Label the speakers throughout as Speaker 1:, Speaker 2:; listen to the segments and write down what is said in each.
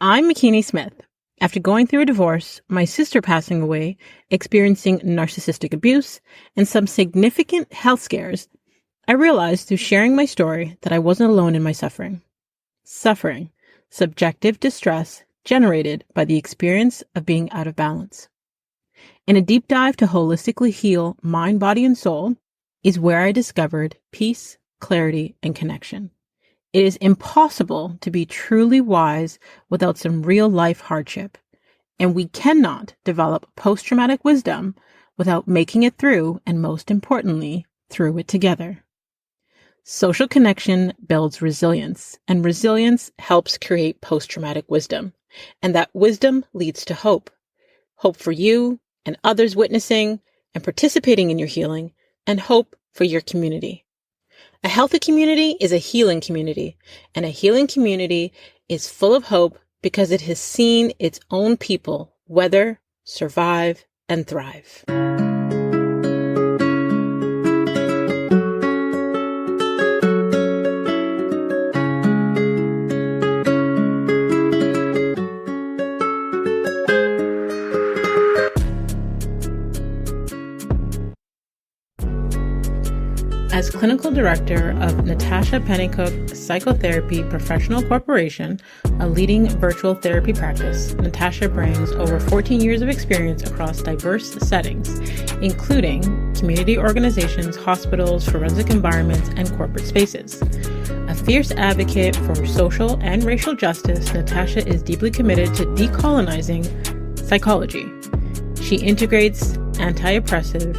Speaker 1: I'm McKinney Smith. After going through a divorce, my sister passing away, experiencing narcissistic abuse, and some significant health scares, I realized through sharing my story that I wasn't alone in my suffering. Suffering, subjective distress generated by the experience of being out of balance. In a deep dive to holistically heal mind, body, and soul is where I discovered peace, clarity, and connection. It is impossible to be truly wise without some real life hardship, and we cannot develop post-traumatic wisdom without making it through, and most importantly, through it together. Social connection builds resilience, and resilience helps create post-traumatic wisdom, and that wisdom leads to hope. Hope for you and others witnessing and participating in your healing, and hope for your community. A healthy community is a healing community, and a healing community is full of hope because it has seen its own people weather, survive, and thrive. As clinical director of Natacha Pennycooke Psychotherapy Professional Corporation, a leading virtual therapy practice, Natacha brings over 14 years of experience across diverse settings, including community organizations, hospitals, forensic environments, and corporate spaces. A fierce advocate for social and racial justice, Natacha is deeply committed to decolonizing psychology. She integrates anti-oppressive,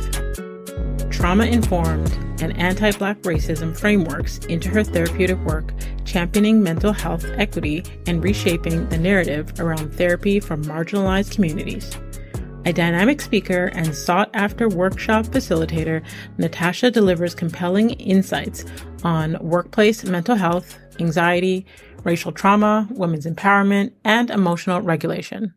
Speaker 1: trauma-informed, and anti-Black racism frameworks into her therapeutic work, championing mental health equity and reshaping the narrative around therapy for marginalized communities. A dynamic speaker and sought-after workshop facilitator, Natacha delivers compelling insights on workplace mental health, anxiety, racial trauma, women's empowerment, and emotional regulation.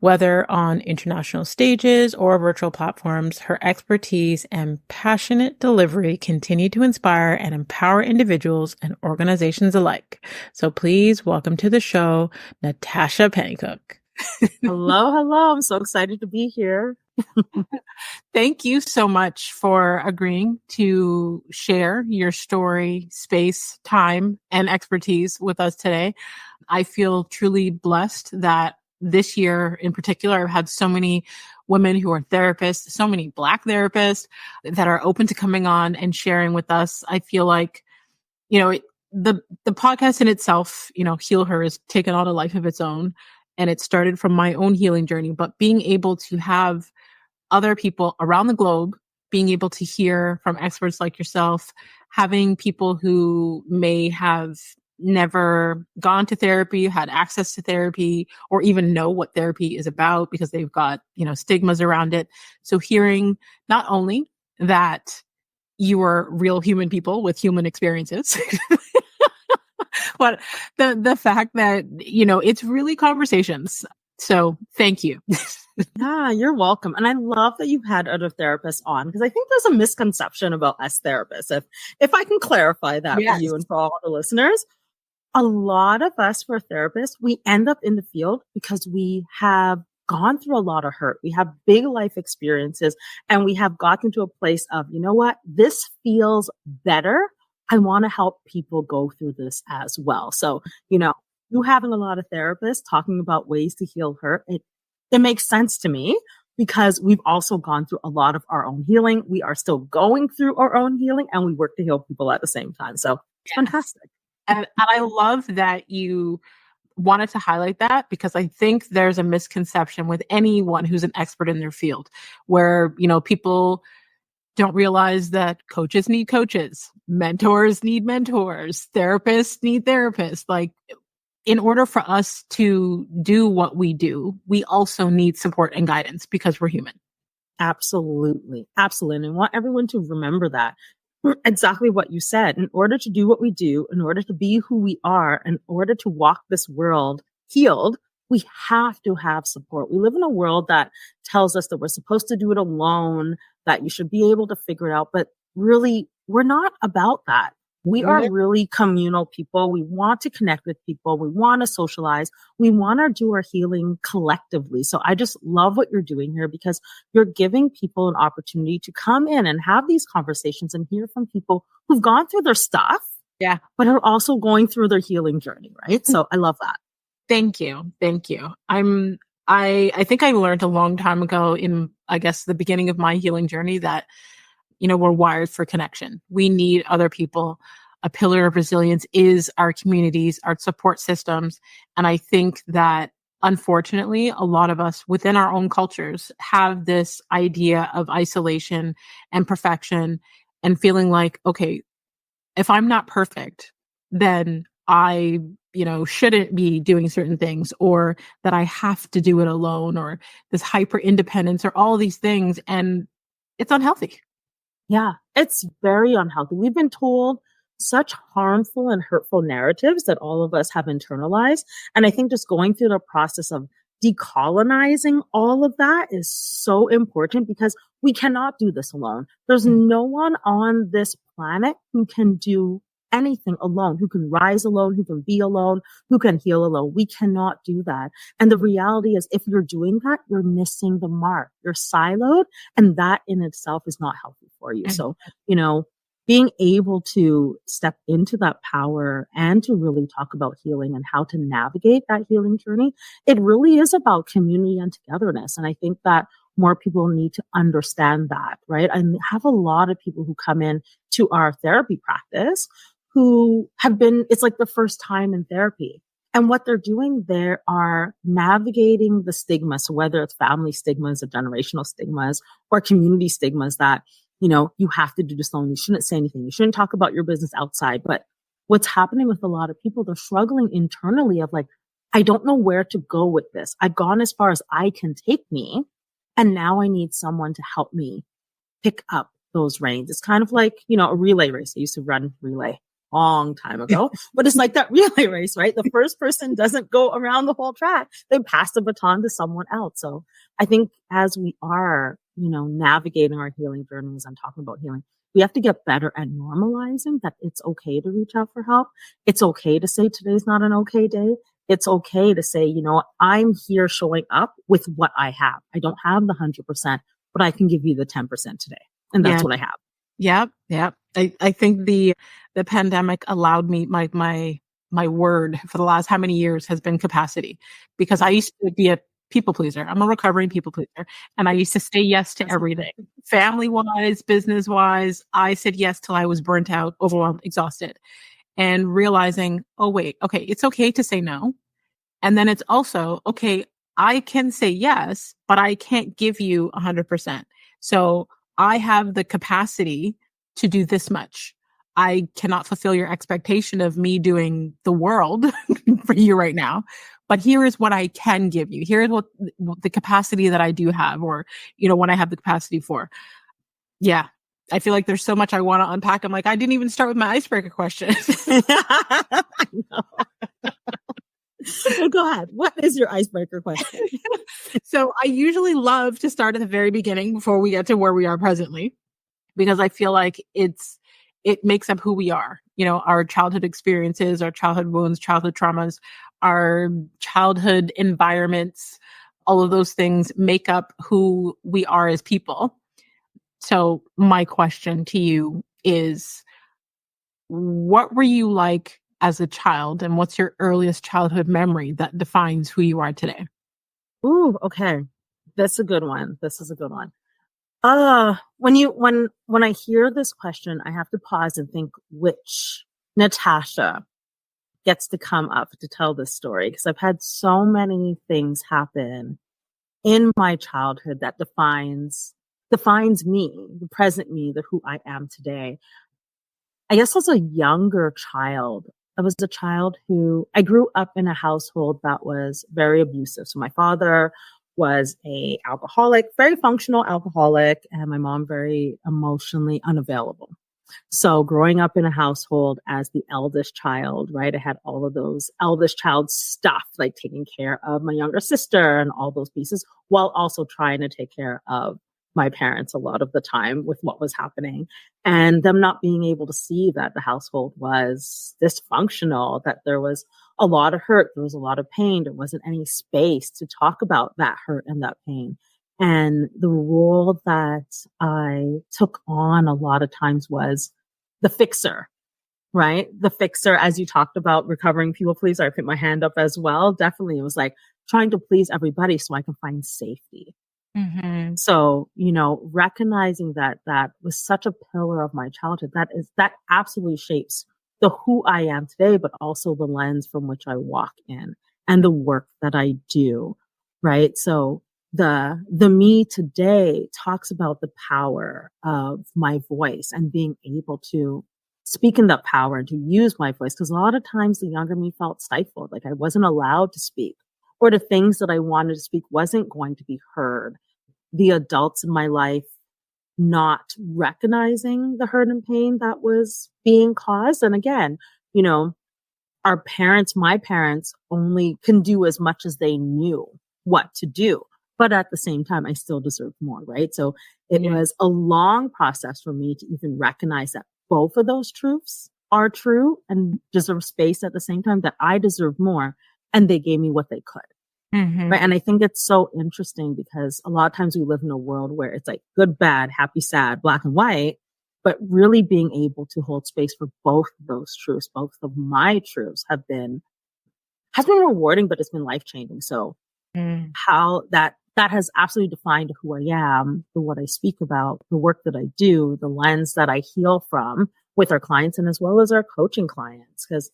Speaker 1: Whether on international stages or virtual platforms, her expertise and passionate delivery continue to inspire and empower individuals and organizations alike. So please welcome to the show, Natacha Pennycooke.
Speaker 2: Hello. I'm so excited to be here.
Speaker 1: Thank you so much for agreeing to share your story, space, time, and expertise with us today. I feel truly blessed that this year in particular, I've had so many women who are therapists, so many Black therapists that are open to coming on and sharing with us. I feel like, the podcast in itself, Heal Her, has taken on a life of its own. And it started from my own healing journey, but being able to have other people around the globe, being able to hear from experts like yourself, having people who may have never gone to therapy, had access to therapy, or even know what therapy is about because they've got, stigmas around it. So hearing not only that you are real human people with human experiences, but the fact that, it's really conversations. So thank you.
Speaker 2: Yeah, you're welcome. And I love that you've had other therapists on, because I think there's a misconception about us therapists. If I can clarify that for you and for all the listeners. A lot of us who are therapists, we end up in the field because we have gone through a lot of hurt. We have big life experiences, and we have gotten to a place of, you know what, this feels better. I want to help people go through this as well. So, you having a lot of therapists talking about ways to heal hurt, it makes sense to me because we've also gone through a lot of our own healing. We are still going through our own healing, and we work to heal people at the same time. So it's fantastic.
Speaker 1: And I love that you wanted to highlight that, because I think there's a misconception with anyone who's an expert in their field where, people don't realize that coaches need coaches, mentors need mentors, therapists need therapists. Like, in order for us to do what we do, we also need support and guidance because we're human.
Speaker 2: Absolutely. Absolutely. And I want everyone to remember that. Exactly what you said. In order to do what we do, in order to be who we are, in order to walk this world healed, we have to have support. We live in a world that tells us that we're supposed to do it alone, that you should be able to figure it out. But really, we're not about that. We are really communal people. We want to connect with people. We want to socialize. We want to do our healing collectively. So I just love what you're doing here because you're giving people an opportunity to come in and have these conversations and hear from people who've gone through their stuff.
Speaker 1: Yeah.
Speaker 2: But are also going through their healing journey, right? So I love that.
Speaker 1: Thank you. Thank you. I think I learned a long time ago in, I guess, the beginning of my healing journey that, we're wired for connection. We need other people. A pillar of resilience is our communities, our support systems. And I think that unfortunately, a lot of us within our own cultures have this idea of isolation and perfection and feeling like, okay, if I'm not perfect, then I, shouldn't be doing certain things, or that I have to do it alone, or this hyper independence, or all these things. And it's unhealthy.
Speaker 2: Yeah, it's very unhealthy. We've been told such harmful and hurtful narratives that all of us have internalized. And I think just going through the process of decolonizing all of that is so important because we cannot do this alone. There's no one on this planet who can do anything alone, who can rise alone, who can be alone, who can heal alone. We cannot do that. And the reality is if you're doing that, you're missing the mark. You're siloed, and that in itself is not healthy for you. So, being able to step into that power and to really talk about healing and how to navigate that healing journey, it really is about community and togetherness. And I think that more people need to understand that, right? I have a lot of people who come in to our therapy practice who have been, it's like the first time in therapy. And what they're doing there are navigating the stigma. So whether it's family stigmas or generational stigmas or community stigmas that, you have to do this alone. You shouldn't say anything. You shouldn't talk about your business outside. But what's happening with a lot of people, they're struggling internally of like, I don't know where to go with this. I've gone as far as I can take me. And now I need someone to help me pick up those reins. It's kind of like, a relay race. I used to run relay long time ago, but it's like that relay race, right? The first person doesn't go around the whole track. They pass the baton to someone else. So I think as we are, navigating our healing journeys and talking about healing, we have to get better at normalizing that it's okay to reach out for help. It's okay to say today's not an okay day. It's okay to say, I'm here showing up with what I have. I don't have the 100%, but I can give you the 10% today. And that's what I have.
Speaker 1: Yep. I think the pandemic allowed me, my word for the last how many years has been capacity, because I used to be a people pleaser. I'm a recovering people pleaser. And I used to say yes to everything. Family wise, business wise, I said yes till I was burnt out, overwhelmed, exhausted, and realizing, oh wait, okay, it's okay to say no. And then it's also, okay, I can say yes, but I can't give you 100%. So I have the capacity to do this much. I cannot fulfill your expectation of me doing the world for you right now, but here is what I can give you. Here is what the capacity that I do have, or, what I have the capacity for. Yeah. I feel like there's so much I want to unpack. I'm like, I didn't even start with my icebreaker question.
Speaker 2: I know. So go ahead. What is your icebreaker question?
Speaker 1: So I usually love to start at the very beginning before we get to where we are presently, because I feel like it makes up who we are. Our childhood experiences, our childhood wounds, childhood traumas, our childhood environments, all of those things make up who we are as people. So my question to you is, what were you like as a child, and what's your earliest childhood memory that defines who you are today?
Speaker 2: Ooh, okay. That's a good one. This is a good one. When I hear this question, I have to pause and think which Natacha gets to come up to tell this story, because I've had so many things happen in my childhood that defines me, the present me, the who I am today. I guess as a younger child, I was a child who I grew up in a household that was very abusive. So my father was a alcoholic, very functional alcoholic, and my mom very emotionally unavailable. So growing up in a household as the eldest child, right, I had all of those eldest child stuff, like taking care of my younger sister and all those pieces, while also trying to take care of my parents a lot of the time with what was happening, and them not being able to see that the household was dysfunctional, that there was a lot of hurt, there was a lot of pain, there wasn't any space to talk about that hurt and that pain. And the role that I took on a lot of times was the fixer, right? The fixer, as you talked about, recovering people pleaser. I put my hand up as well. Definitely. It was like trying to please everybody so I can find safety.
Speaker 1: Mm-hmm.
Speaker 2: So, recognizing that was such a pillar of my childhood, that absolutely shapes the who I am today, but also the lens from which I walk in and the work that I do. Right. So the me today talks about the power of my voice and being able to speak in that power and to use my voice. Because a lot of times the younger me felt stifled, like I wasn't allowed to speak, or the things that I wanted to speak wasn't going to be heard. The adults in my life not recognizing the hurt and pain that was being caused. And again, our parents, my parents, only can do as much as they knew what to do. But at the same time, I still deserve more, right? So it was a long process for me to even recognize that both of those truths are true and deserve space at the same time, that I deserve more and they gave me what they could.
Speaker 1: Mm-hmm.
Speaker 2: Right. And I think it's so interesting because a lot of times we live in a world where it's like good, bad, happy, sad, black and white, but really being able to hold space for both of those truths, both of my truths has been rewarding, but it's been life changing. So how that has absolutely defined who I am, what I speak about, the work that I do, the lens that I heal from with our clients and as well as our coaching clients. Because,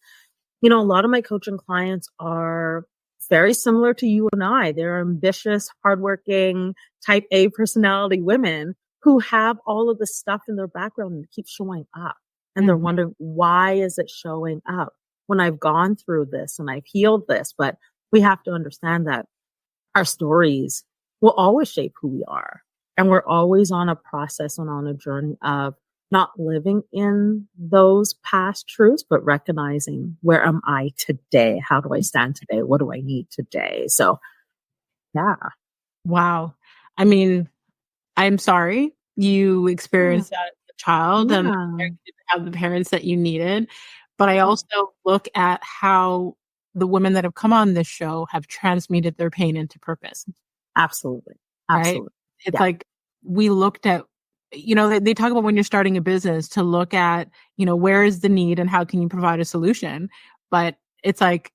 Speaker 2: a lot of my coaching clients are very similar to you and I. They're ambitious, hardworking, type A personality women who have all of this stuff in their background and keep showing up. And they're wondering, why is it showing up when I've gone through this and I've healed this? But we have to understand that our stories will always shape who we are. And we're always on a process and on a journey of not living in those past truths, but recognizing, where am I today? How do I stand today? What do I need today? So, yeah.
Speaker 1: Wow. I mean, I'm sorry you experienced that as a child and you didn't have the parents that you needed. But I also look at how the women that have come on this show have transmuted their pain into purpose.
Speaker 2: Absolutely. Absolutely.
Speaker 1: Right? It's like we looked at, they talk about when you're starting a business to look at, where is the need and how can you provide a solution? But it's like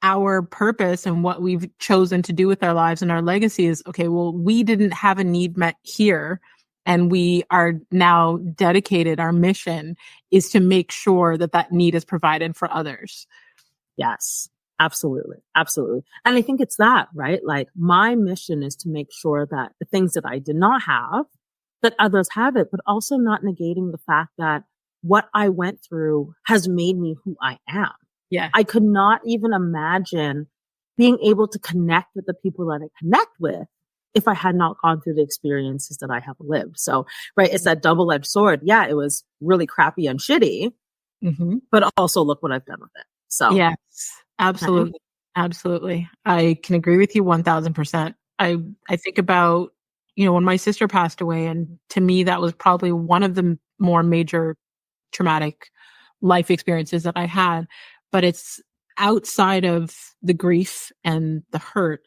Speaker 1: our purpose and what we've chosen to do with our lives and our legacy is, okay, well, we didn't have a need met here. And we are now dedicated. Our mission is to make sure that that need is provided for others.
Speaker 2: Yes, absolutely. Absolutely. And I think it's that, right? Like my mission is to make sure that the things that I did not have, that others have it, but also not negating the fact that what I went through has made me who I am.
Speaker 1: Yeah.
Speaker 2: I could not even imagine being able to connect with the people that I connect with if I had not gone through the experiences that I have lived. So, right, it's that double-edged sword. Yeah, it was really crappy and shitty, but also look what I've done with it. So,
Speaker 1: yes, absolutely. Right. Absolutely. I can agree with you 1000%. I think about, when my sister passed away, and to me, that was probably one of the more major traumatic life experiences that I had, but it's outside of the grief and the hurt.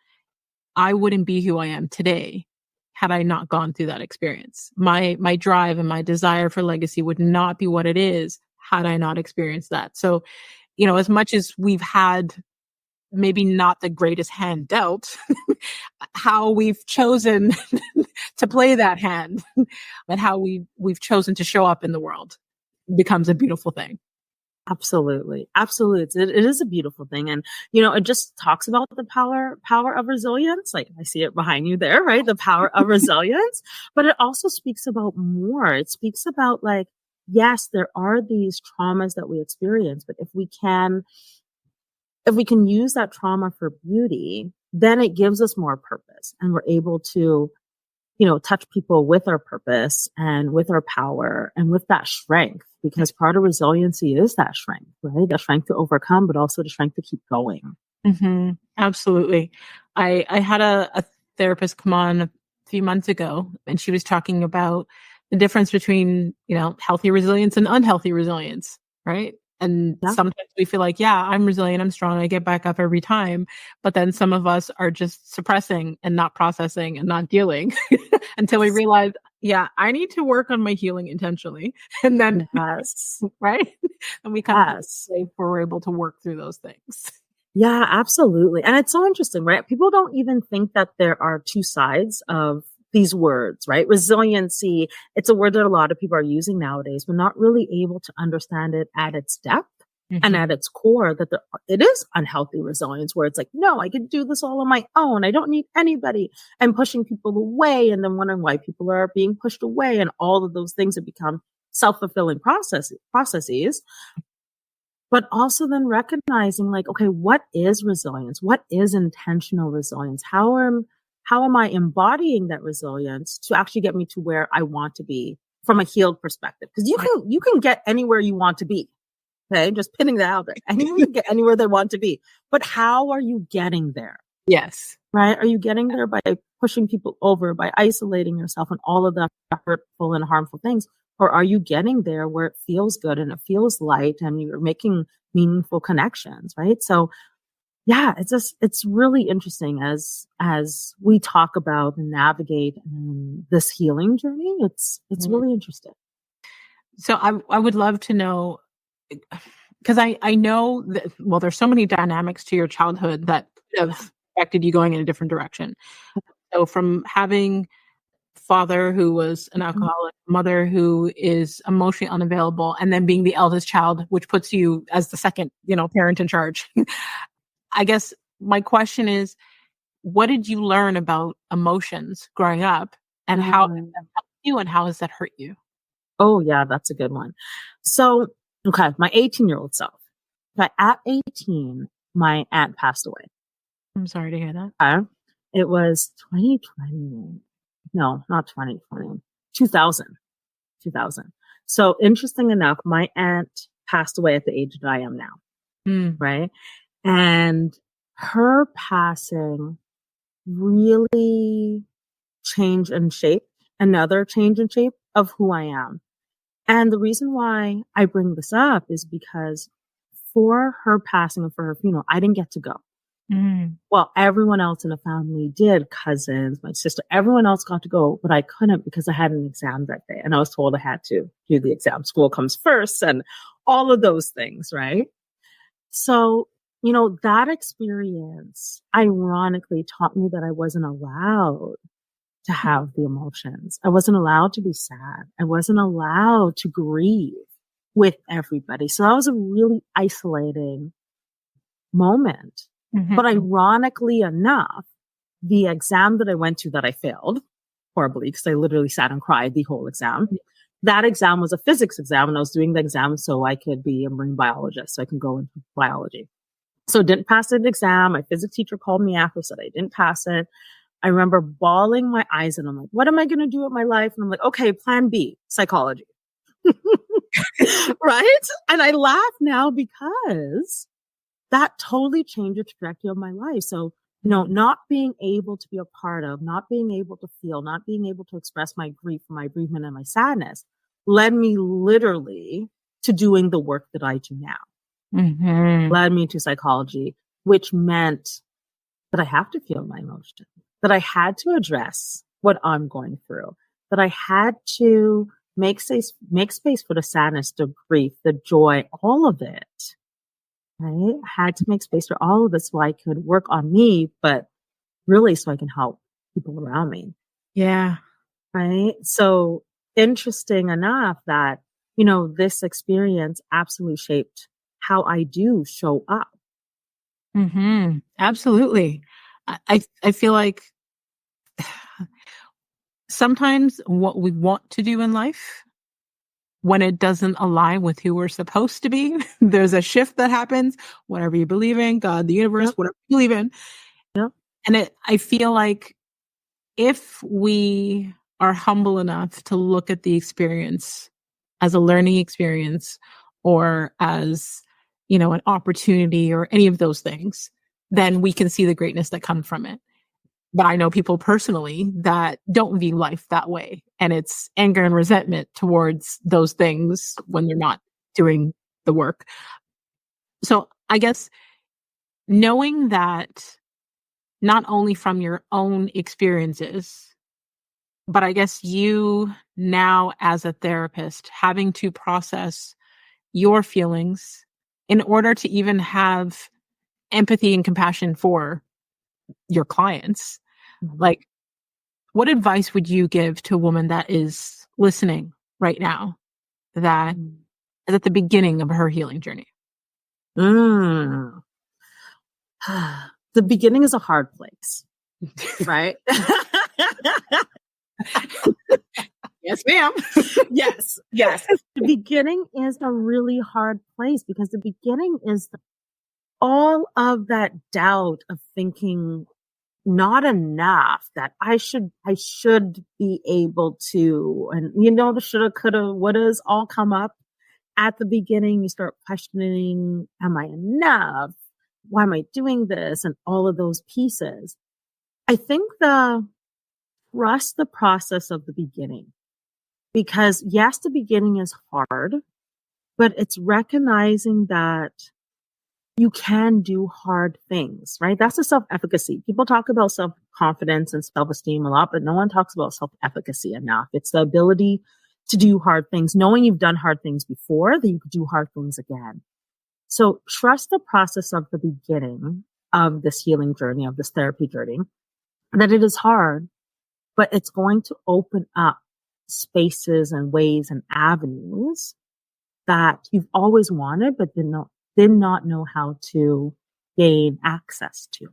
Speaker 1: I wouldn't be who I am today had I not gone through that experience. My drive and my desire for legacy would not be what it is had I not experienced that. So, as much as we've had maybe not the greatest hand dealt, how we've chosen to play that hand and how we've chosen to show up in the world becomes a beautiful thing.
Speaker 2: Absolutely. Absolutely. It is a beautiful thing. And, it just talks about the power of resilience. Like I see it behind you there, right? The power of resilience, but it also speaks about more. It speaks about like, yes, there are these traumas that we experience, but if we can use that trauma for beauty, then it gives us more purpose and we're able to, touch people with our purpose and with our power and with that strength, because part of resiliency is that strength, right? The strength to overcome, but also the strength to keep going.
Speaker 1: Absolutely. I had a therapist come on a few months ago, and she was talking about the difference between, healthy resilience and unhealthy resilience, right? And sometimes we feel like, yeah, I'm resilient, I'm strong, I get back up every time. But then some of us are just suppressing and not processing and not dealing until we realize, yeah, I need to work on my healing intentionally. And then, right? And we come to a place where we're able to work through those things.
Speaker 2: Yeah, absolutely. And it's so interesting, right? People don't even think that there are two sides of these words, right? Resiliency, it's a word that a lot of people are using nowadays, but not really able to understand it at its depth and at its core, that it is unhealthy resilience, where it's like, no, I can do this all on my own. I don't need anybody. I'm pushing people away, and then wondering why people are being pushed away, and all of those things have become self-fulfilling processes. But also then recognizing, like, okay, what is resilience? What is intentional resilience? How am I embodying that resilience to actually get me to where I want to be from a healed perspective? Because you can get anywhere you want to be. Okay, just pinning that out there. Anyone can get anywhere they want to be. But how are you getting there?
Speaker 1: Yes.
Speaker 2: Right? Are you getting there by pushing people over, by isolating yourself, and all of the hurtful and harmful things? Or are you getting there where it feels good and it feels light and you're making meaningful connections, right? So yeah, it's really interesting as we talk about and navigate this healing journey. It's really interesting.
Speaker 1: So I would love to know, because I know that, well, there's so many dynamics to your childhood that have affected you going in a different direction. So from having father who was an alcoholic, mother who is emotionally unavailable, and then being the eldest child, which puts you as the second, parent in charge. I guess my question is, what did you learn about emotions growing up, and how has that helped you, and how has that hurt you?
Speaker 2: Oh yeah, that's a good one. So, okay, my 18-year-old self. Okay, at 18, my aunt passed away.
Speaker 1: I'm sorry to hear that.
Speaker 2: It was 2020. No, not 2020. 2000. So interesting enough, my aunt passed away at the age that I am now. Right? And her passing really changed and shaped another change and shape of who I am. And the reason why I bring this up is because for her passing and for her funeral, I didn't get to go. Well, everyone else in the family did, cousins, my sister, everyone else got to go, but I couldn't because I had an exam that day. And I was told I had to do the exam. School comes first and all of those things, right? So, that experience ironically taught me that I wasn't allowed to have the emotions. I wasn't allowed to be sad. I wasn't allowed to grieve with everybody. So that was a really isolating moment. But ironically enough, the exam that I went to that I failed horribly, because I literally sat and cried the whole exam. That exam was a physics exam, and I was doing the exam so I could be a marine biologist, so I can go into biology. So didn't pass the exam. My physics teacher called me after, said I didn't pass it. I remember bawling my eyes and I'm like, what am I going to do with my life? And I'm like, okay, plan B, psychology. Right? And I laugh now because that totally changed the trajectory of my life. So, not being able to be a part of, not being able to feel, not being able to express my grief, my bereavement, and my sadness led me literally to doing the work that I do now. Led me to psychology, which meant that I have to feel my emotions, that I had to address what I'm going through, that I had to make space for the sadness, the grief, the joy, all of it. Right? I had to make space for all of this so I could work on me, but really so I can help people around me.
Speaker 1: Yeah.
Speaker 2: Right? So interesting enough that, this experience absolutely shaped how I do show up.
Speaker 1: Absolutely. I feel like sometimes what we want to do in life, when it doesn't align with who we're supposed to be, there's a shift that happens, whatever you believe in, God, the universe, whatever you believe in. And I feel like if we are humble enough to look at the experience as a learning experience or as, an opportunity or any of those things, then we can see the greatness that comes from it. But I know people personally that don't view life that way. And it's anger and resentment towards those things when they're not doing the work. So I guess knowing that not only from your own experiences, but I guess you now as a therapist having to process your feelings in order to even have empathy and compassion for your clients. Like, what advice would you give to a woman that is listening right now that is at the beginning of her healing journey?
Speaker 2: The beginning is a hard place, right?
Speaker 1: Yes, ma'am.
Speaker 2: Yes. The beginning is a really hard place because the beginning is all of that doubt of thinking not enough, that I should be able to, and the shoulda, coulda, wouldas all come up at the beginning. You start questioning, am I enough? Why am I doing this? And all of those pieces. I think trust the process of the beginning, because yes, the beginning is hard, but it's recognizing that you can do hard things, right? That's the self-efficacy. People talk about self-confidence and self-esteem a lot, but no one talks about self-efficacy enough. It's the ability to do hard things, knowing you've done hard things before, that you could do hard things again. So trust the process of the beginning of this healing journey, of this therapy journey, that it is hard, but it's going to open up spaces and ways and avenues that you've always wanted, but did not know how to gain access to.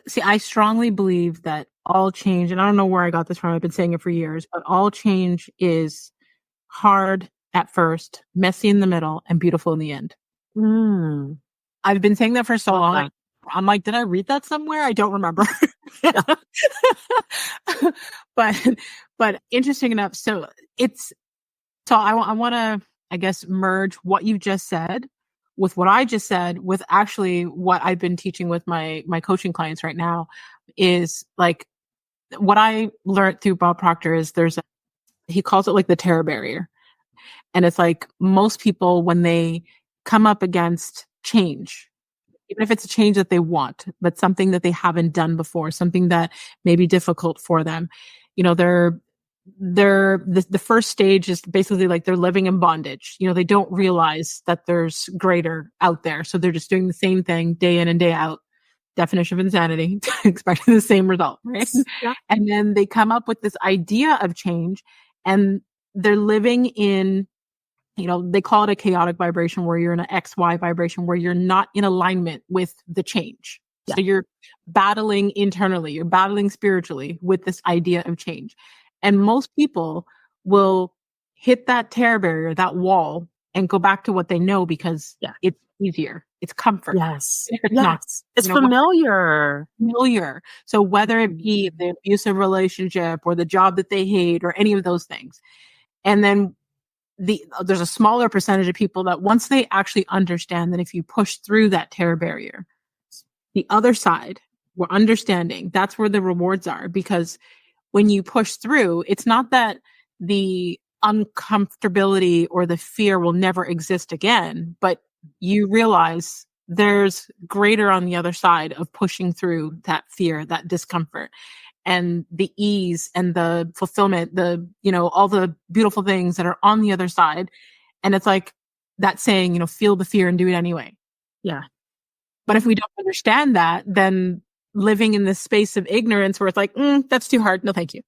Speaker 1: See, I strongly believe that all change, and I don't know where I got this from, I've been saying it for years, but all change is hard at first, messy in the middle, and beautiful in the end. I've been saying that for so long. I'm like, did I read that somewhere? I don't remember. But interesting enough. So I want to, I guess, merge what you just said with what I just said with actually what I've been teaching with my coaching clients right now. Is like what I learned through Bob Proctor is he calls it like the terror barrier. And it's like most people, when they come up against change, even if it's a change that they want, but something that they haven't done before, something that may be difficult for them, the first stage is basically like they're living in bondage. They don't realize that there's greater out there. So they're just doing the same thing day in and day out. Definition of insanity, expecting the same result, right? Yeah. And then they come up with this idea of change, and they're living in, they call it a chaotic vibration, where you're in an XY vibration, where you're not in alignment with the change. Yeah. So you're battling internally, you're battling spiritually with this idea of change. And most people will hit that terror barrier, that wall, and go back to what they know because it's easier. It's comfort.
Speaker 2: Yes. It's familiar.
Speaker 1: So whether it be the abusive relationship or the job that they hate or any of those things. And then there's a smaller percentage of people that once they actually understand that if you push through that terror barrier, the other side, we're understanding, that's where the rewards are. Because when you push through, it's not that the uncomfortability or the fear will never exist again, but you realize there's greater on the other side of pushing through that fear, that discomfort, and the ease and the fulfillment, all the beautiful things that are on the other side. And it's like that saying, feel the fear and do it anyway.
Speaker 2: Yeah.
Speaker 1: But if we don't understand that, then living in this space of ignorance where it's like, that's too hard. No, thank you.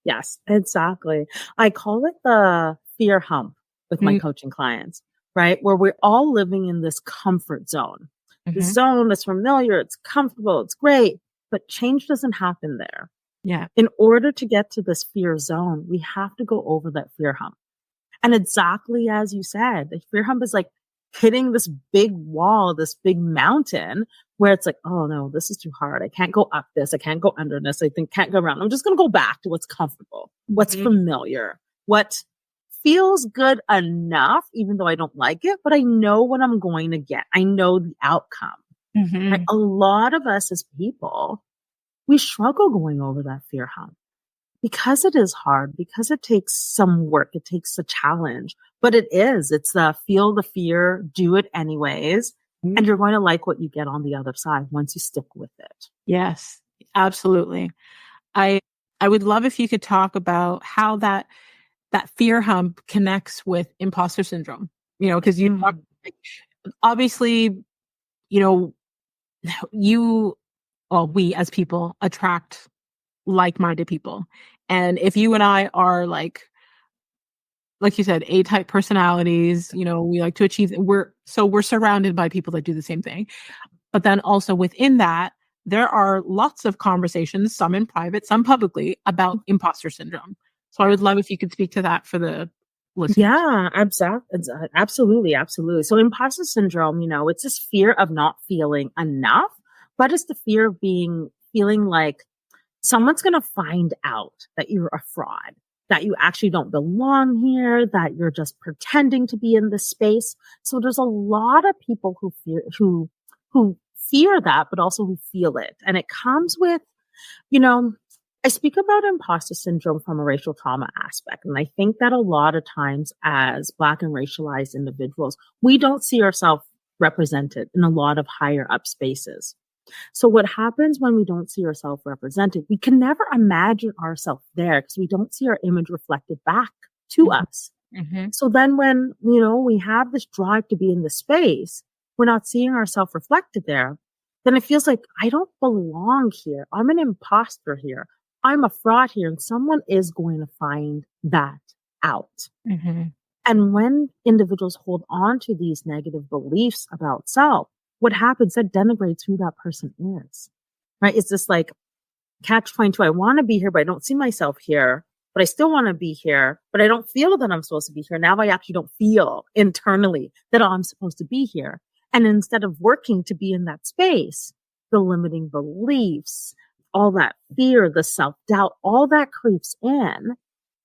Speaker 2: Yes, exactly. I call it the fear hump with my coaching clients, right? Where we're all living in this comfort zone. The zone is familiar, it's comfortable, it's great, but change doesn't happen there.
Speaker 1: Yeah.
Speaker 2: In order to get to this fear zone, we have to go over that fear hump. And exactly as you said, the fear hump is like hitting this big wall, this big mountain where it's like, oh no, this is too hard. I can't go up this. I can't go under this. I can't go around. I'm just going to go back to what's comfortable, what's familiar, what feels good enough, even though I don't like it, but I know what I'm going to get. I know the outcome. Right? A lot of us as people, we struggle going over that fear hump because it is hard, because it takes some work, it takes a challenge, but it's the feel the fear, do it anyways. And you're going to like what you get on the other side once you stick with it.
Speaker 1: Yes, absolutely. I would love if you could talk about how that fear hump connects with imposter syndrome. Because obviously, we as people attract like-minded people. And if you and I are like you said, A-type personalities, we like to achieve, we're surrounded by people that do the same thing. But then also within that, there are lots of conversations, some in private, some publicly, about imposter syndrome. So I would love if you could speak to that for the listeners.
Speaker 2: Yeah, absolutely. Absolutely. So imposter syndrome, it's this fear of not feeling enough, but it's the fear of feeling like someone's going to find out that you're a fraud, that you actually don't belong here, that you're just pretending to be in this space. So there's a lot of people who fear that, but also who feel it. And it comes with, I speak about imposter syndrome from a racial trauma aspect. And I think that a lot of times as Black and racialized individuals, we don't see ourselves represented in a lot of higher up spaces. So what happens when we don't see ourselves represented, we can never imagine ourselves there because we don't see our image reflected back to us. So then when, we have this drive to be in the space, we're not seeing ourselves reflected there, then it feels like I don't belong here. I'm an imposter here. I'm a fraud here, and someone is going to find that out. And when individuals hold on to these negative beliefs about self, what happens, that denigrates who that person is, right? It's just like catch-22. I want to be here, but I don't see myself here, but I still want to be here, but I don't feel that I'm supposed to be here. Now I actually don't feel internally that I'm supposed to be here. And instead of working to be in that space, the limiting beliefs, all that fear, the self-doubt, all that creeps in,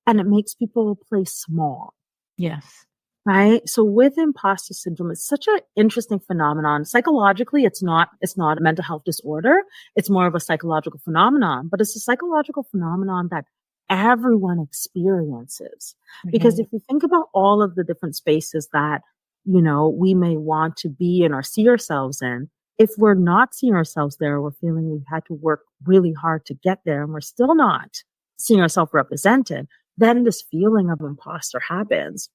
Speaker 2: and it makes people play small.
Speaker 1: Yes.
Speaker 2: Right. So with imposter syndrome, it's such an interesting phenomenon. Psychologically, it's not a mental health disorder. It's more of a psychological phenomenon, but it's a psychological phenomenon that everyone experiences. Because if you think about all of the different spaces that, we may want to be in or see ourselves in, if we're not seeing ourselves there, we're feeling we've had to work really hard to get there and we're still not seeing ourselves represented, then this feeling of imposter happens.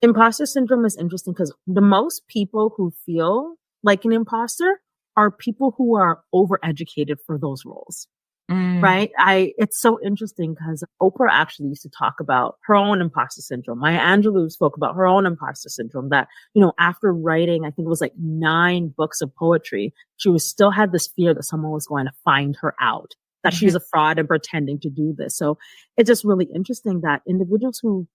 Speaker 2: Imposter syndrome is interesting because the most people who feel like an imposter are people who are overeducated for those roles. Right? It's so interesting because Oprah actually used to talk about her own imposter syndrome. Maya Angelou spoke about her own imposter syndrome that, after writing, I think it was like 9 books of poetry, she still had this fear that someone was going to find her out, that she's a fraud and pretending to do this. So it's just really interesting that individuals who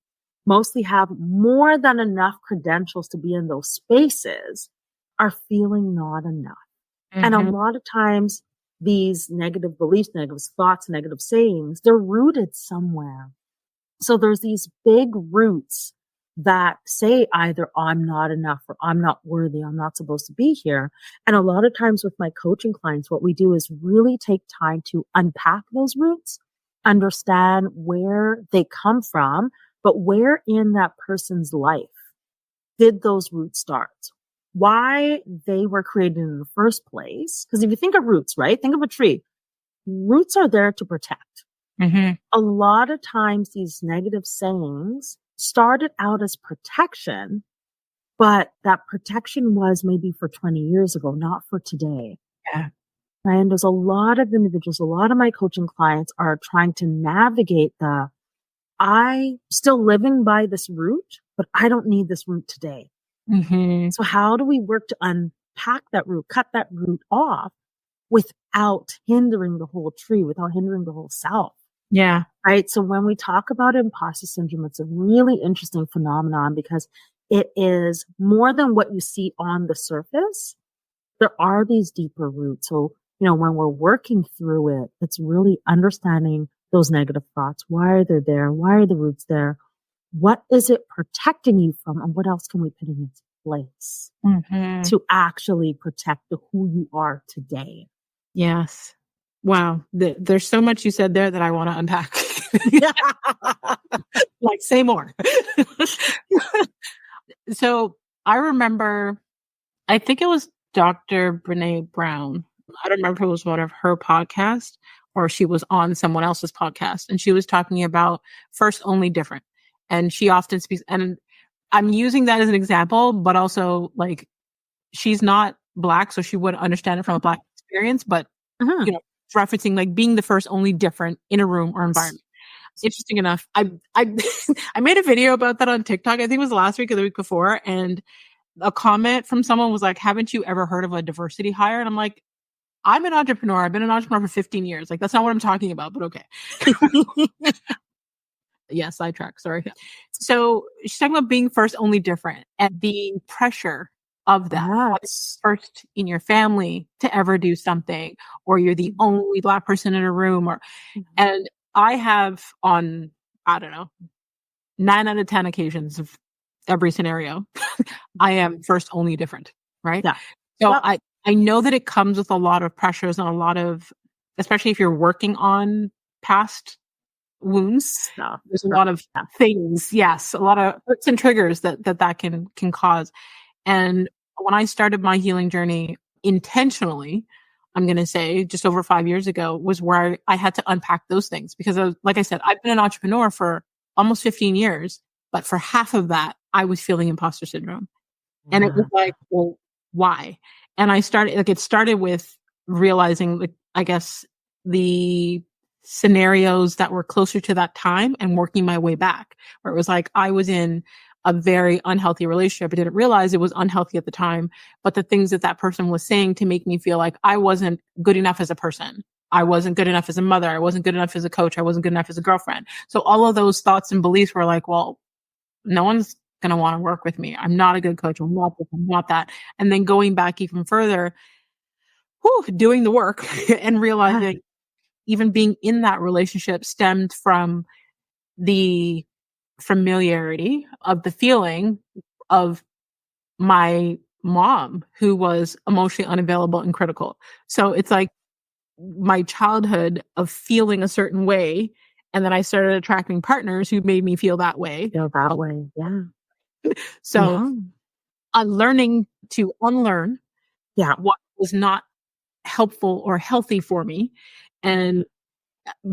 Speaker 2: mostly have more than enough credentials to be in those spaces are feeling not enough. And a lot of times these negative beliefs, negative thoughts, negative sayings, they're rooted somewhere. So there's these big roots that say either I'm not enough or I'm not worthy, I'm not supposed to be here. And a lot of times with my coaching clients, what we do is really take time to unpack those roots, understand where they come from, but where in that person's life did those roots start? Why they were created in the first place? Because if you think of roots, right? Think of a tree. Roots are there to protect. A lot of times these negative sayings started out as protection, but that protection was maybe for 20 years ago, not for today.
Speaker 1: Yeah.
Speaker 2: Right? And there's a lot of individuals, a lot of my coaching clients are trying to navigate I still living by this root, but I don't need this root today. So how do we work to unpack that root, cut that root off without hindering the whole tree, without hindering the whole self?
Speaker 1: Yeah.
Speaker 2: Right. So when we talk about imposter syndrome, it's a really interesting phenomenon because it is more than what you see on the surface. There are these deeper roots. So, when we're working through it, it's really understanding those negative thoughts. Why are they there? Why are the roots there? What is it protecting you from? And what else can we put in place to actually protect who you are today.
Speaker 1: Yes. Wow. There's so much you said there that I want to unpack. Like, say more. So I remember, I think it was Dr. Brene Brown. I don't remember if it was one of her podcasts or she was on someone else's podcast, and she was talking about first only different. And she often speaks, and I'm using that as an example, but also like she's not Black, so she wouldn't understand it from a Black experience, but you know, referencing like being the first only different in a room or environment. Interesting enough, I I made a video about that on TikTok. I think it was last week or the week before, and a comment from someone was like, "Haven't you ever heard of a diversity hire?" And I'm like, I'm an entrepreneur. I've been an entrepreneur for 15 years. Like, that's not what I'm talking about, but okay. Yeah, sidetrack. Sorry. So she's talking about being first only different and the pressure of that. First in your family to ever do something, or you're the only Black person in a room, or and I have on, I don't know, 9 out of 10 occasions of every scenario, I am first only different, right?
Speaker 2: Yeah.
Speaker 1: So I know that it comes with a lot of pressures and a lot of, especially if you're working on past wounds, there's a lot of things, yes, a lot of hooks and triggers that can cause. And when I started my healing journey intentionally, I'm going to say just over 5 years ago, was where I had to unpack those things, because like I said, I've been an entrepreneur for almost 15 years, but for half of that, I was feeling imposter syndrome. And it was like, well, why? And it started with realizing, like, I guess the scenarios that were closer to that time and working my way back, where it was like, I was in a very unhealthy relationship. I didn't realize it was unhealthy at the time, but the things that person was saying to make me feel like I wasn't good enough as a person. I wasn't good enough as a mother. I wasn't good enough as a coach. I wasn't good enough as a girlfriend. So all of those thoughts and beliefs were like, well, no one's going to want to work with me. I'm not a good coach. I'm not this, I'm not that. And then going back even further, doing the work and realizing even being in that relationship stemmed from the familiarity of the feeling of my mom, who was emotionally unavailable and critical. So it's like my childhood of feeling a certain way. And then I started attracting partners who made me feel that way.
Speaker 2: Yeah.
Speaker 1: So I'm learning to unlearn what was not helpful or healthy for me. And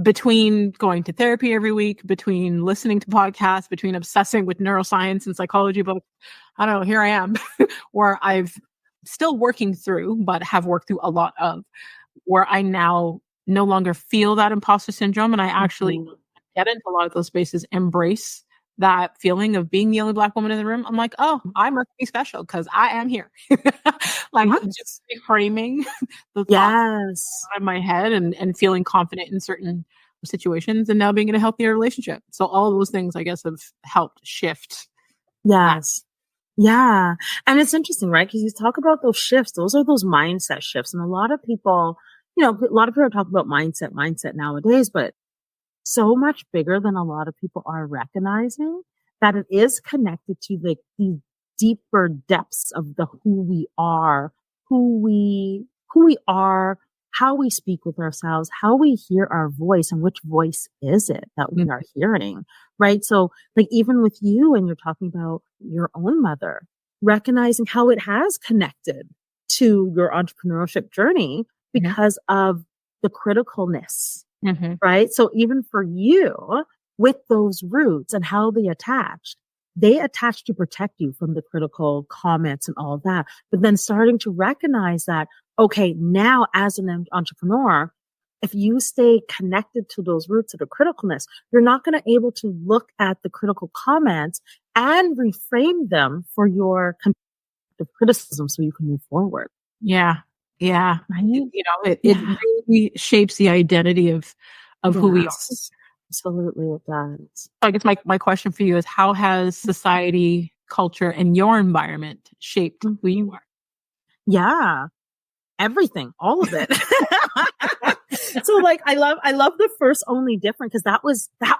Speaker 1: between going to therapy every week, between listening to podcasts, between obsessing with neuroscience and psychology books, I don't know, here I am, where I've still working through, but have worked through a lot of, where I now no longer feel that imposter syndrome. And I actually get into a lot of those spaces, embrace that feeling of being the only Black woman in the room. I'm like, oh, I must be special because I am here. Like, just reframing the thoughts in my head and feeling confident in certain situations, and now being in a healthier relationship. So all of those things, I guess, have helped shift.
Speaker 2: Yes. Yeah. And it's interesting, right? Because you talk about those shifts. Those are those mindset shifts. And a lot of people, a lot of people talk about mindset nowadays, but so much bigger than a lot of people are recognizing, that it is connected to the deeper depths of who we are, how we speak with ourselves, how we hear our voice, and which voice is it that we are hearing, right? So like, even with you, and you're talking about your own mother, recognizing how it has connected to your entrepreneurship journey because of the criticalness. Right. So even for you, with those roots and how they attach to protect you from the critical comments and all that. But then starting to recognize that, okay, now as an entrepreneur, if you stay connected to those roots of the criticalness, you're not going to be able to look at the critical comments and reframe them for your constructive criticism so you can move forward.
Speaker 1: Yeah. Yeah. It really shapes the identity of who we are.
Speaker 2: Absolutely, it does.
Speaker 1: I guess my question for you is, how has society, culture, and your environment shaped who you are?
Speaker 2: Yeah. Everything, all of it. So like, I love the first only different, because that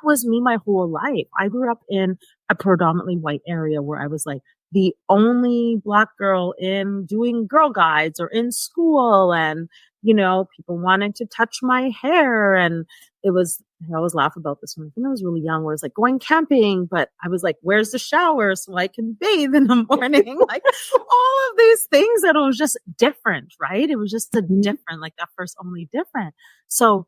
Speaker 2: was me my whole life. I grew up in a predominantly white area where I was like, the only Black girl in doing Girl Guides or in school. And, people wanted to touch my hair. And I always laugh about this when I was really young, where it's like going camping, but I was like, where's the shower so I can bathe in the morning? Like all of these things that it was just different, right? It was just a different, like that first only different. So,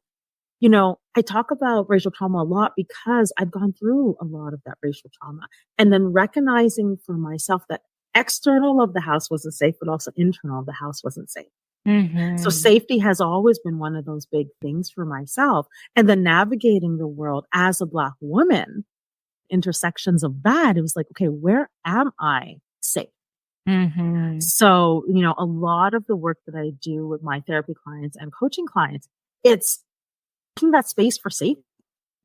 Speaker 2: I talk about racial trauma a lot because I've gone through a lot of that racial trauma, and then recognizing for myself that external of the house wasn't safe, but also internal of the house wasn't safe. So safety has always been one of those big things for myself. And then navigating the world as a Black woman, intersections of that, it was like, okay, where am I safe? So, a lot of the work that I do with my therapy clients and coaching clients, it's making that space for safety,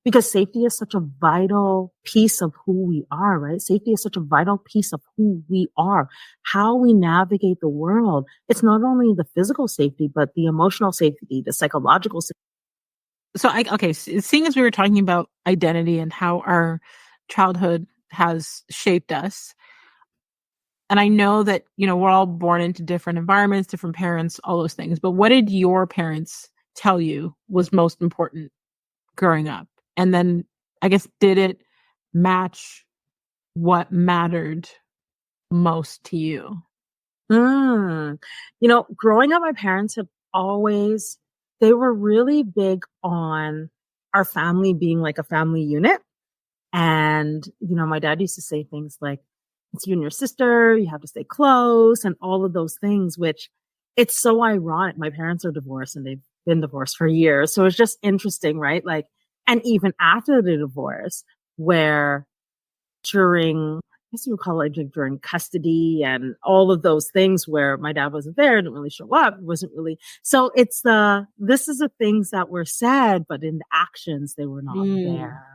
Speaker 2: because safety is such a vital piece of who we are, right? Safety is such a vital piece of who we are, how we navigate the world. It's not only the physical safety, but the emotional safety, the psychological safety.
Speaker 1: So seeing as we were talking about identity and how our childhood has shaped us, and I know that, we're all born into different environments, different parents, all those things, but what did your parents tell you was most important growing up? And then I guess, did it match what mattered most to you?
Speaker 2: Growing up, my parents they were really big on our family being like a family unit. And, my dad used to say things like, it's you and your sister, you have to stay close, and all of those things, which it's so ironic. My parents are divorced and they've been divorced for years. So it's just interesting, right? Like, and even after the divorce, where during, I guess you would call it like during custody and all of those things where my dad wasn't there, didn't really show up, wasn't really. So this is the things that were said, but in the actions, they were not there.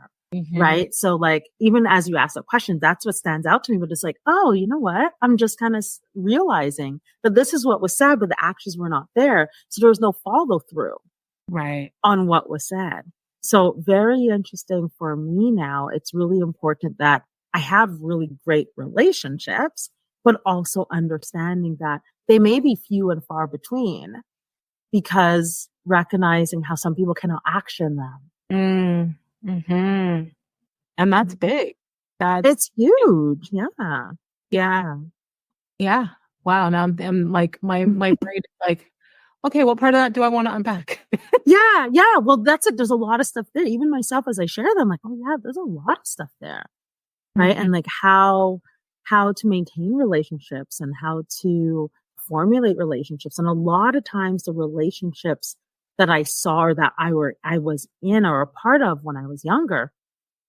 Speaker 2: Right. So like, even as you ask that question, that's what stands out to me. But it's like, oh, you know what? I'm just kind of realizing that this is what was said, but the actions were not there. So there was no follow through on what was said. So very interesting for me now. It's really important that I have really great relationships, but also understanding that they may be few and far between, because recognizing how some people cannot action them.
Speaker 1: And that's big.
Speaker 2: It's huge. Yeah.
Speaker 1: Wow. Now I'm like, my brain is like, okay, what part of that do I want to unpack?
Speaker 2: Yeah. Well, that's it. There's a lot of stuff there. Even myself, as I share them, like, oh yeah, there's a lot of stuff there. Right. And like how to maintain relationships and how to formulate relationships. And a lot of times the relationships that I saw or that I was in or a part of when I was younger,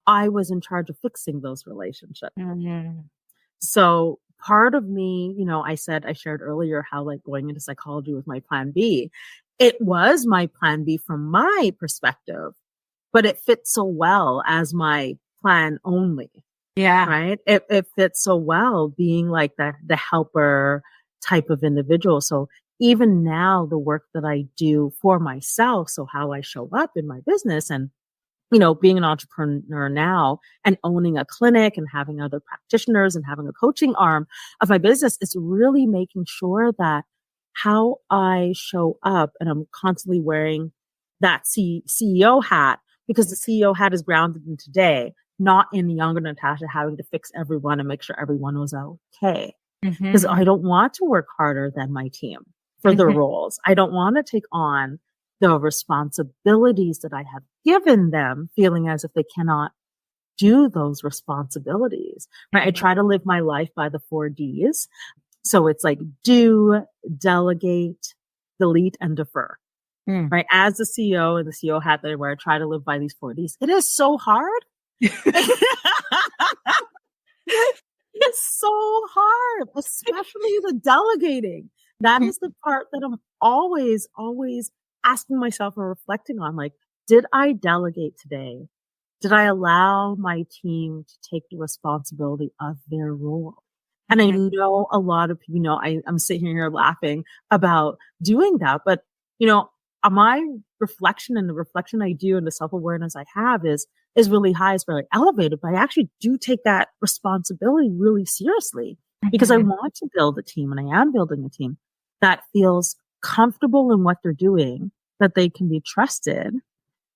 Speaker 2: I was in charge of fixing those relationships. So part of me, I shared earlier how like going into psychology was my plan B. It was my plan B from my perspective, but it fits so well as my plan only.
Speaker 1: Yeah.
Speaker 2: Right. It fits so well being like the helper type of individual. So even now, the work that I do for myself, so how I show up in my business and, being an entrepreneur now and owning a clinic and having other practitioners and having a coaching arm of my business, is really making sure that how I show up, and I'm constantly wearing that CEO hat, because the CEO hat is grounded in today, not in the younger Natacha having to fix everyone and make sure everyone was okay. Because I don't want to work harder than my team for the roles. I don't want to take on the responsibilities that I have given them, feeling as if they cannot do those responsibilities. Right? I try to live my life by the 4 Ds. So it's like do, delegate, delete, and defer. Right? As the CEO and the CEO hat that I wear, I try to live by these 4 Ds. It is so hard. It's so hard, especially the delegating. That is the part that I'm always asking myself or reflecting on. Like, did I delegate today? Did I allow my team to take the responsibility of their role? And I know a lot of people, I'm sitting here laughing about doing that, but my reflection and the reflection I do and the self-awareness I have is really high, is very elevated, but I actually do take that responsibility really seriously. because I want to build a team, and I am building a team that feels comfortable in what they're doing, that they can be trusted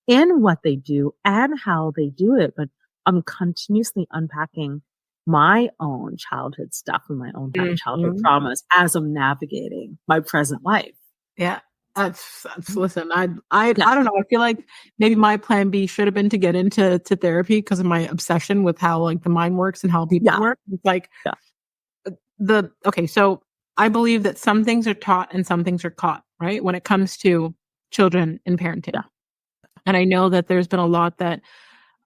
Speaker 2: in what they do and how they do it. But I'm continuously unpacking my own childhood stuff and my own childhood traumas as I'm navigating my present life.
Speaker 1: Yeah. That's listen, I don't know. I feel like maybe my plan B should have been to get into therapy because of my obsession with how like the mind works and how people work. It's like so I believe that some things are taught and some things are caught, right? When it comes to children and parenting. Yeah. And I know that there's been a lot that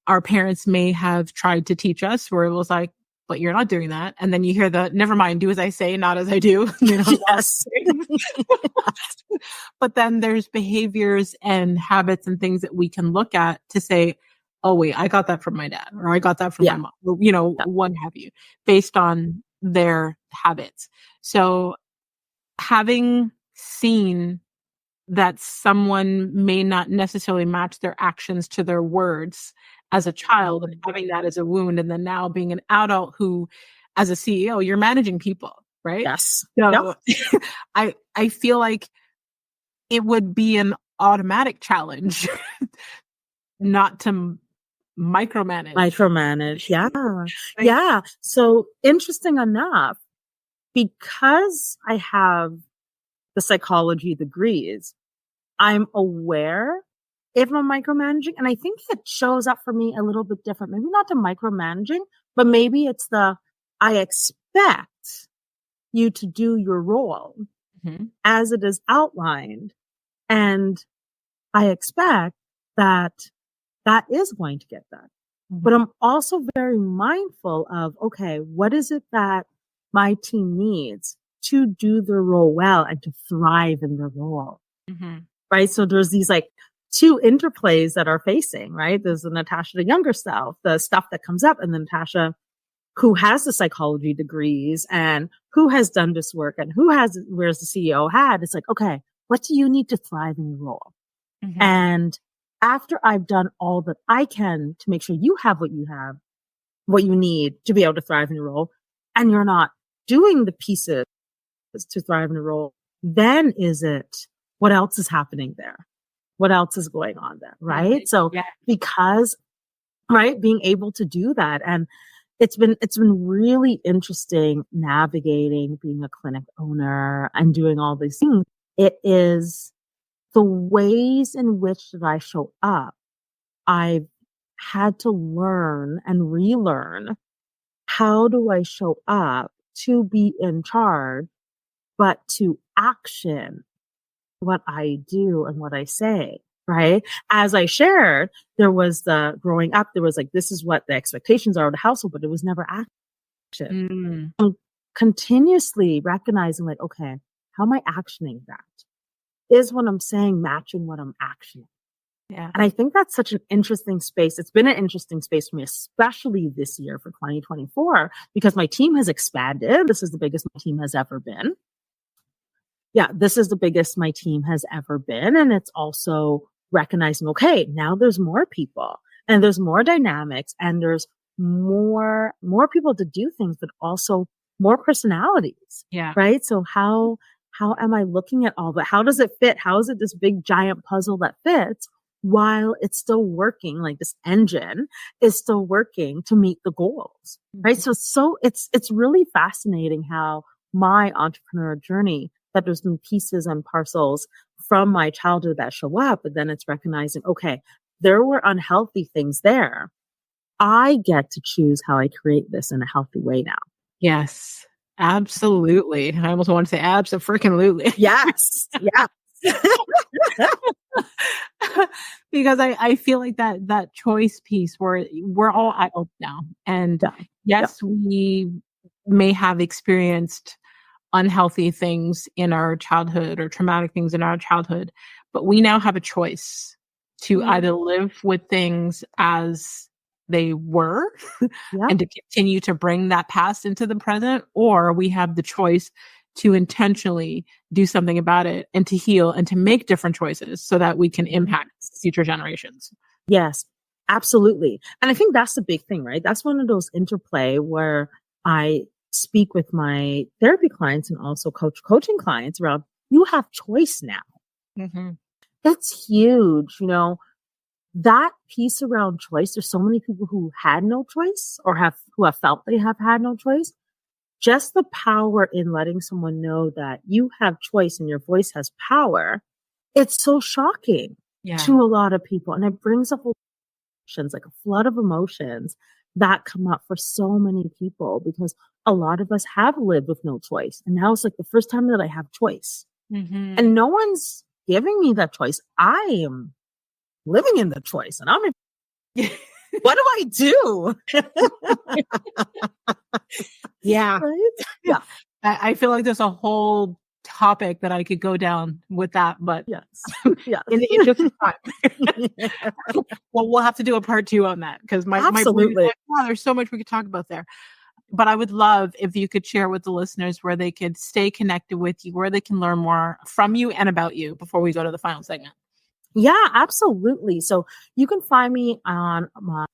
Speaker 1: our parents may have tried to teach us where it was like, but you're not doing that. And then you hear the, never mind, do as I say, not as I do.
Speaker 2: Yes.
Speaker 1: But then there's behaviors and habits and things that we can look at to say, oh, wait, I got that from my dad, or I got that from my mom, or, what have you, based on their habits. So having seen that someone may not necessarily match their actions to their words as a child and having that as a wound, and then now being an adult who, as a CEO, you're managing people, right?
Speaker 2: Yes.
Speaker 1: So I feel like it would be an automatic challenge not to micromanage.
Speaker 2: Yeah. Yeah. So interesting enough, because I have the psychology degrees, I'm aware if I'm micromanaging, and I think it shows up for me a little bit different. Maybe not the micromanaging, but maybe it's I expect you to do your role as it is outlined. And I expect that is going to get done. But I'm also very mindful of, okay, what is it that my team needs to do their role well and to thrive in their role? Right? So there's these like two interplays that are facing, right? There's the Natacha, the younger self, the stuff that comes up, and the Natacha who has the psychology degrees and who has done this work and where's the CEO hat. It's like, okay, what do you need to thrive in your role? And after I've done all that I can to make sure you have what you need to be able to thrive in your role, and you're not doing the pieces to thrive in a role, then is it, what else is happening there? What else is going on there? Right. So because, being able to do that. And it's been really interesting navigating being a clinic owner and doing all these things. It is the ways in which that I show up. I've had to learn and relearn, how do I show up to be in charge, but to action what I do and what I say, right? As I shared, there was the growing up, there was like, this is what the expectations are of the household, but it was never action. I'm continuously recognizing like, okay, how am I actioning that? Is what I'm saying matching what I'm actioning? Yeah. And I think that's such an interesting space. It's been an interesting space for me, especially this year for 2024, because my team has expanded. This is the biggest my team has ever been. Yeah, this is the biggest my team has ever been. And it's also recognizing, okay, now there's more people and there's more dynamics and there's more people to do things, but also more personalities. Yeah. Right. So how am I looking at all that? How does it fit? How is it this big giant puzzle that fits while it's still working? Like this engine is still working to meet the goals. Right. So it's really fascinating how my entrepreneur journey, that there's been pieces and parcels from my childhood that show up, but then it's recognizing, okay, there were unhealthy things there. I get to choose how I create this in a healthy way now.
Speaker 1: Yes, absolutely. I almost want to say abso-freaking-lutely.
Speaker 2: Yes. Yeah.
Speaker 1: Because I feel like that choice piece where we're all adults now. And yes, we may have experienced unhealthy things in our childhood or traumatic things in our childhood, but we now have a choice to either live with things as they were and to continue to bring that past into the present, or we have the choice to intentionally do something about it and to heal and to make different choices so that we can impact future generations.
Speaker 2: Yes, absolutely. And I think that's the big thing, right? That's one of those interplay where I speak with my therapy clients and also coaching clients around, you have choice now.
Speaker 1: Mm-hmm.
Speaker 2: It's huge. That piece around choice. There's so many people who had no choice or who have felt they have had no choice. Just the power in letting someone know that you have choice and your voice has power. It's so shocking to a lot of people. And it brings up emotions, like a flood of emotions that come up for so many people, because a lot of us have lived with no choice. And now it's like the first time that I have choice.
Speaker 1: Mm-hmm.
Speaker 2: And no one's giving me that choice. I am living in the choice. And I'm like, what do I do?
Speaker 1: Yeah.
Speaker 2: Right? Yeah.
Speaker 1: I feel like there's a whole topic that I could go down with that, but
Speaker 2: yes. Yes.
Speaker 1: in the interest of time. Well, we'll have to do a part 2 on that, because my brain is like, wow, there's so much we could talk about there. But I would love if you could share with the listeners where they could stay connected with you, where they can learn more from you and about you before we go to the final segment.
Speaker 2: Yeah, absolutely. So you can find me on my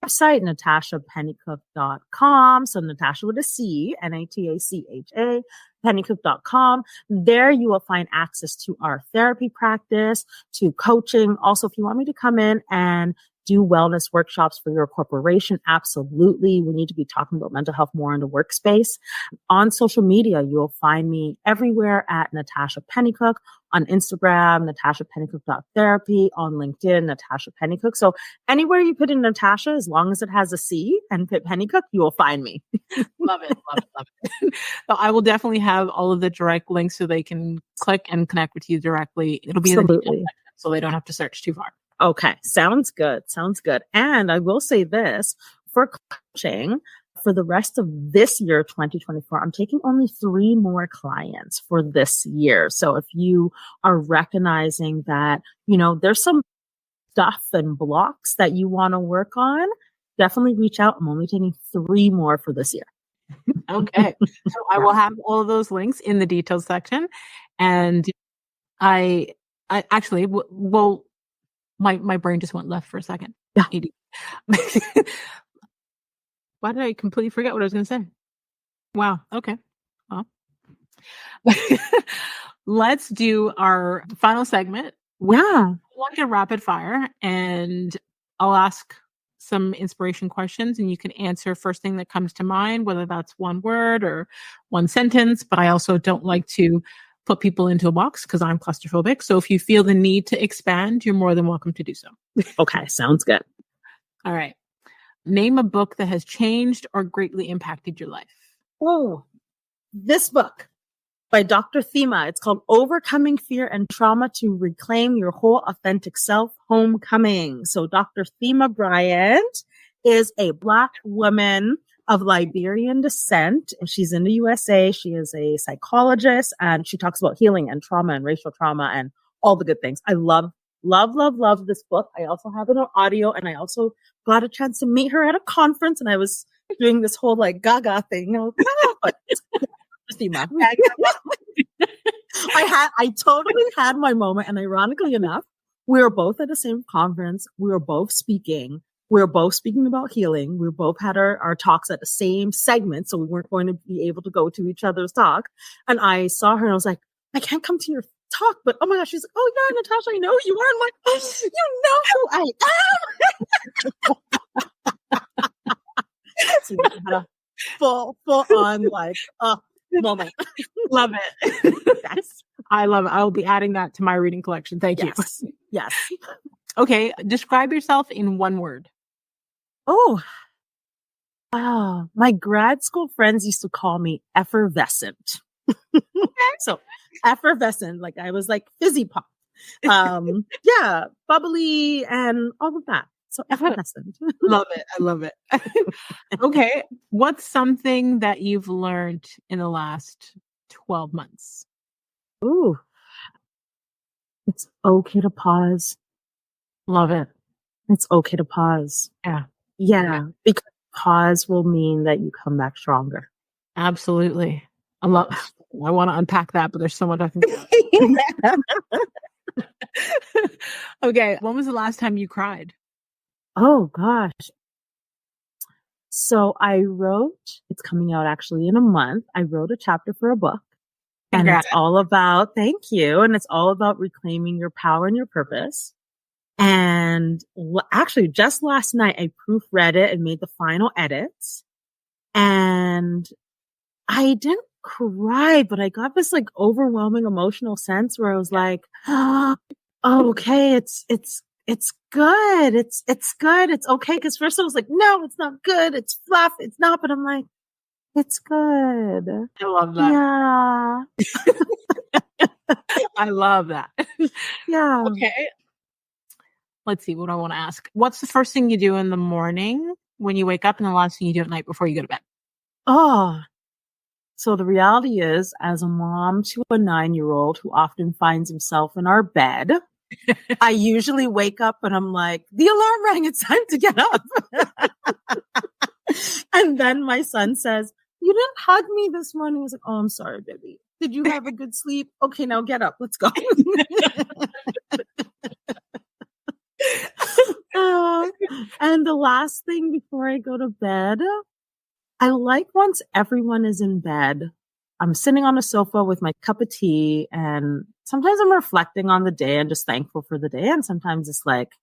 Speaker 2: website, natachapennycooke.com. So Natacha with a C, Natacha, pennycooke.com. There you will find access to our therapy practice, to coaching. Also, if you want me to come in and do wellness workshops for your corporation, absolutely. We need to be talking about mental health more in the workspace. On social media, you'll find me everywhere at Natacha Pennycooke. On Instagram, NatachaPennycooke.therapy. On LinkedIn, Natacha Pennycooke. So anywhere you put in Natasha, as long as it has a C and put Pennycooke, you will find me.
Speaker 1: Love it. So I will definitely have all of the direct links so they can click and connect with you directly. It'll be in the details section, so they don't have to search too far.
Speaker 2: Okay. Sounds good. And I will say this, for coaching, for the rest of this year, 2024, I'm taking only 3 more clients for this year. So if you are recognizing that, there's some stuff and blocks that you want to work on, definitely reach out. I'm only taking 3 more for this year.
Speaker 1: Okay. So I will have all of those links in the details section. And I actually, well, my brain just went left for a second.
Speaker 2: Yeah.
Speaker 1: Why did I completely forget what I was going to say? Wow. Okay. Well, let's do our final segment.
Speaker 2: Yeah.
Speaker 1: Like a rapid fire, and I'll ask some inspiration questions and you can answer first thing that comes to mind, whether that's one word or one sentence. But I also don't like to put people into a box because I'm claustrophobic. So if you feel the need to expand, you're more than welcome to do so.
Speaker 2: Okay. Sounds good.
Speaker 1: All right. Name a book that has changed or greatly impacted your life.
Speaker 2: Oh, this book by Dr. Thema. It's called Overcoming Fear and Trauma to Reclaim Your Whole Authentic Self, Homecoming. So Dr. Thema Bryant is a Black woman of Liberian descent. She's in the USA. She is a psychologist, and she talks about healing and trauma and racial trauma and all the good things. I love this book. I also have it on audio, and I also got a chance to meet her at a conference, and I was doing this whole like gaga thing. But I totally had my moment, and ironically enough, we were both at the same conference. We were both speaking. We were both speaking about healing. We both had our talks at the same segment, so we weren't going to be able to go to each other's talk. And I saw her, and I was like, I can't come to your talk, but oh my gosh, she's like, oh yeah, Natasha, I know who you are. I'm like, oh, you know who I am. So we had a full on like moment.
Speaker 1: Love it.
Speaker 2: Yes.
Speaker 1: I love it. I'll be adding that to my reading collection. Thank you.
Speaker 2: Yes.
Speaker 1: Okay. Describe yourself in one word.
Speaker 2: Oh, wow. My grad school friends used to call me effervescent. So effervescent, like I was like fizzy pop. Yeah, bubbly and all of that. So effervescent.
Speaker 1: Love it. I love it. Okay. What's something that you've learned in the last 12 months?
Speaker 2: Ooh. It's okay to pause.
Speaker 1: Love it.
Speaker 2: It's okay to pause. Yeah. Because pause will mean that you come back stronger.
Speaker 1: Absolutely. I want to unpack that, but there's so much I can do. Okay. When was the last time you cried?
Speaker 2: Oh gosh. So it's coming out actually in a month. I wrote a chapter for a book. And it's all about, thank you. And it's all about reclaiming your power and your purpose. And actually just last night, I proofread it and made the final edits. And I didn't cry, but I got this like overwhelming emotional sense where I was like, oh, okay, it's good. It's good. It's okay. Cause first I was like, no, it's not good. It's fluff. It's not, but I'm like, it's good.
Speaker 1: I love that.
Speaker 2: Yeah.
Speaker 1: I love that.
Speaker 2: Yeah.
Speaker 1: Okay. Let's see what I want to ask. What's the first thing you do in the morning when you wake up and the last thing you do at night before you go to bed?
Speaker 2: Oh, so the reality is, as a mom to a 9-year-old who often finds himself in our bed, I usually wake up and I'm like, the alarm rang. It's time to get up. And then my son says, you didn't hug me this morning. I was like, oh, I'm sorry, baby. Did you have a good sleep? Okay, now get up. Let's go. And the last thing before I go to bed, I like once everyone is in bed, I'm sitting on a sofa with my cup of tea, and sometimes I'm reflecting on the day and just thankful for the day. And sometimes it's like,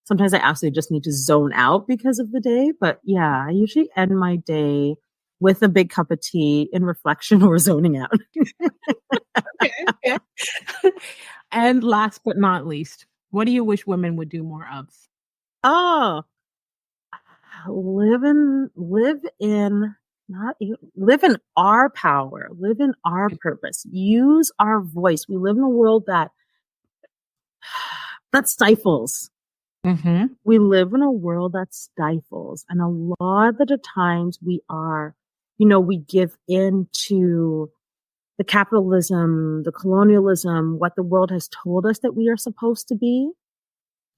Speaker 2: sometimes I absolutely just need to zone out because of the day. But yeah, I usually end my day with a big cup of tea in reflection or zoning out.
Speaker 1: Okay. And last but not least, what do you wish women would do more of?
Speaker 2: Oh, live in our power, live in our purpose, use our voice. We live in a world that stifles.
Speaker 1: Mm-hmm.
Speaker 2: We live in a world that stifles. And a lot of the times we give in to the capitalism, the colonialism, what the world has told us that we are supposed to be.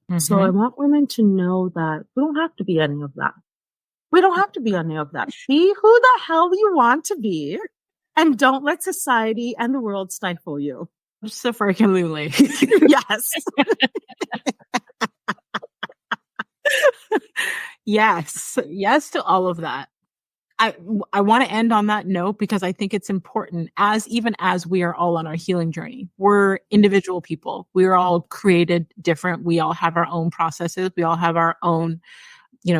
Speaker 2: Mm-hmm. So I want women to know that we don't have to be any of that. We don't have to be any of that. Be who the hell you want to be, and don't let society and the world stifle you.
Speaker 1: So freaking Lulu.
Speaker 2: Yes.
Speaker 1: Yes to all of that. I want to end on that note because I think it's important even as we are all on our healing journey. We're individual people. We are all created different. We all have our own processes. We all have our own,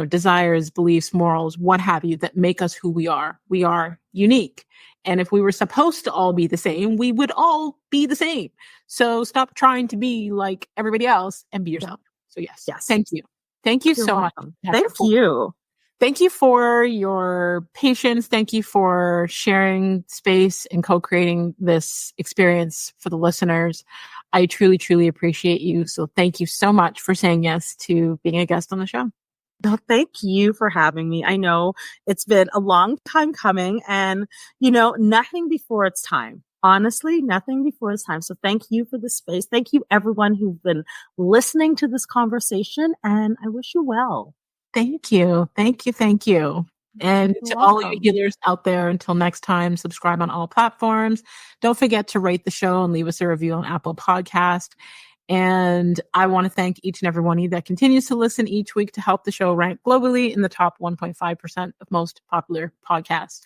Speaker 1: desires, beliefs, morals, what have you, that make us who we are. We are unique. And if we were supposed to all be the same, we would all be the same. So stop trying to be like everybody else and be yourself. So yes. Thank you. Thank you so much.
Speaker 2: Thank you.
Speaker 1: Thank you for your patience. Thank you for sharing space and co-creating this experience for the listeners. I truly, truly appreciate you. So thank you so much for saying yes to being a guest on the show.
Speaker 2: No, thank you for having me. I know it's been a long time coming and, nothing before it's time. Honestly, nothing before it's time. So thank you for the space. Thank you, everyone who's been listening to this conversation, and I wish you well.
Speaker 1: Thank you. Thank you. Thank you. And to all you healers out there, until next time, subscribe on all platforms. Don't forget to rate the show and leave us a review on Apple Podcast. And I want to thank each and every one of you that continues to listen each week to help the show rank globally in the top 1.5% of most popular podcasts.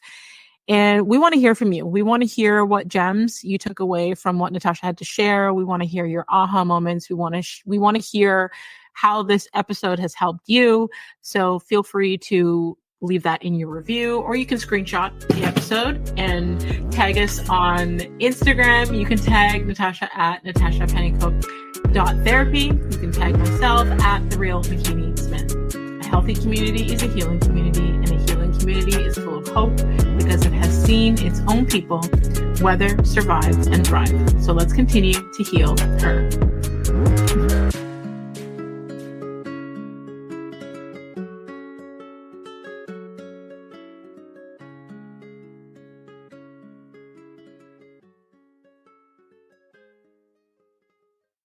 Speaker 1: And we want to hear from you. We want to hear what gems you took away from what Natacha had to share. We want to hear your aha moments. We want to hear how this episode has helped you. So feel free to leave that in your review, or you can screenshot the episode and tag us on Instagram. You can tag Natacha at Natacha Pennycooke.therapy. You can tag myself at The Real McKinney Smith. A healthy community is a healing community, and a healing community is full of hope because it has seen its own people weather, survive, and thrive. So let's continue to heal her.